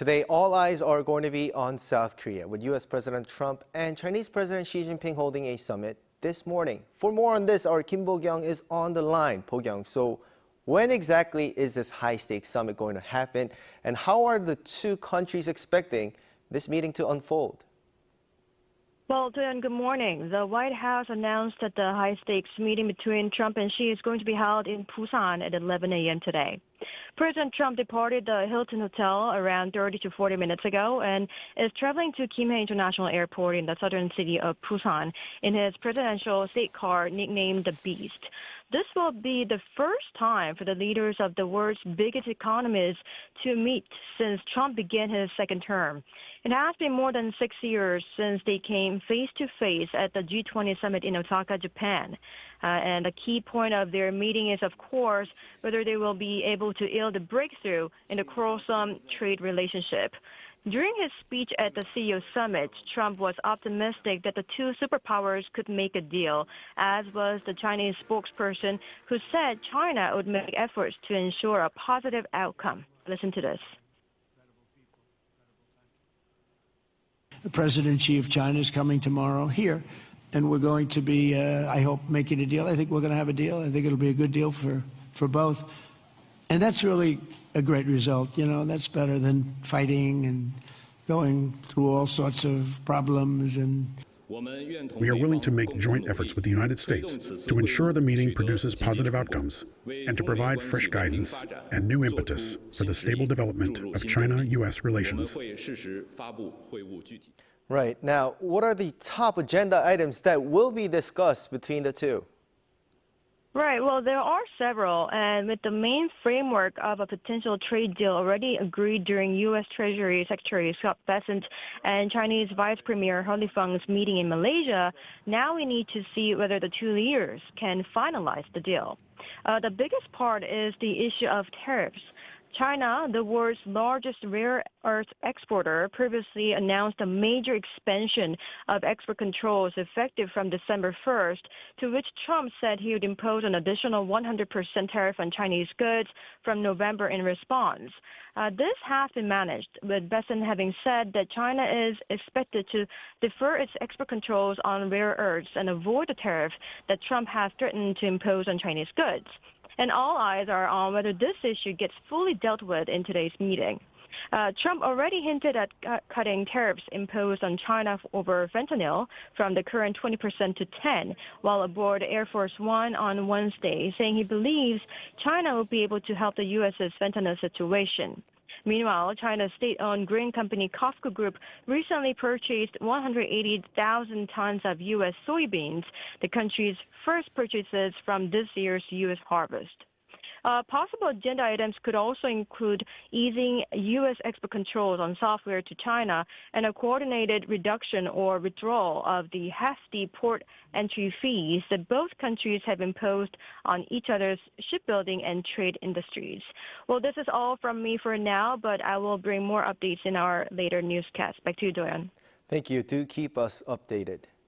Today, all eyes are going to be on South Korea, with U.S. President Trump and Chinese President Xi Jinping holding a summit this morning. For more on this, our Kim Bo-kyoung is on the line. Bo-kyoung, so when exactly is this high-stakes summit going to happen, and how are the two countries expecting this meeting to unfold? Well, Do-yeon, good morning. The White House announced that the high-stakes meeting between Trump and Xi is going to be held in Busan at 11 a.m. today. President Trump departed the Hilton Hotel around 30 to 40 minutes ago and is traveling to Gimhae International Airport in the southern city of Busan in his presidential state car nicknamed the Beast. This will be the first time for the leaders of the world's biggest economies to meet since Trump began his second term. It has been more than 6 years since they came face-to-face at the G20 Summit in Osaka, Japan. And the key point of their meeting is, of course, whether they will be able to yield a breakthrough in the quarrelsome trade relationship. During his speech at the CEO summit, Trump was optimistic that the two superpowers could make a deal, as was the Chinese spokesperson who said China would make efforts to ensure a positive outcome. Listen to this. President Xi of China is coming tomorrow here, and we're going to be, I hope, making a deal. I think we're going to have a deal. I think it'll be a good deal for both. And that's really a great result. You know, that's better than fighting and going through all sorts of problems. And we are willing to make joint efforts with the United States to ensure the meeting produces positive outcomes and to provide fresh guidance and new impetus for the stable development of China-U.S. relations. Right. Now, what are the top agenda items that will be discussed between the two? Right. Well, there are several, and with the main framework of a potential trade deal already agreed during U.S. Treasury Secretary Scott Bessent and Chinese Vice Premier He Lifeng's meeting in Malaysia, now we need to see whether the two leaders can finalize the deal. The biggest part is the issue of tariffs. China, the world's largest rare earth exporter, previously announced a major expansion of export controls effective from December 1st, to which Trump said he would impose an additional 100% tariff on Chinese goods from November in response. This has been managed, with Bessent having said that China is expected to defer its export controls on rare earths and avoid the tariff that Trump has threatened to impose on Chinese goods. And all eyes are on whether this issue gets fully dealt with in today's meeting. Trump already hinted at cutting tariffs imposed on China over fentanyl from the current 20% to 10%, while aboard Air Force One on Wednesday, saying he believes China will be able to help the U.S.'s fentanyl situation. Meanwhile, China's state-owned grain company COSCO Group recently purchased 180,000 tons of U.S. soybeans, the country's first purchases from this year's U.S. harvest. Possible agenda items could also include easing U.S. export controls on software to China and a coordinated reduction or withdrawal of the hefty port entry fees that both countries have imposed on each other's shipbuilding and trade industries. Well, this is all from me for now, but I will bring more updates in our later newscast. Back to you, Do-yeon. Thank you. Do keep us updated.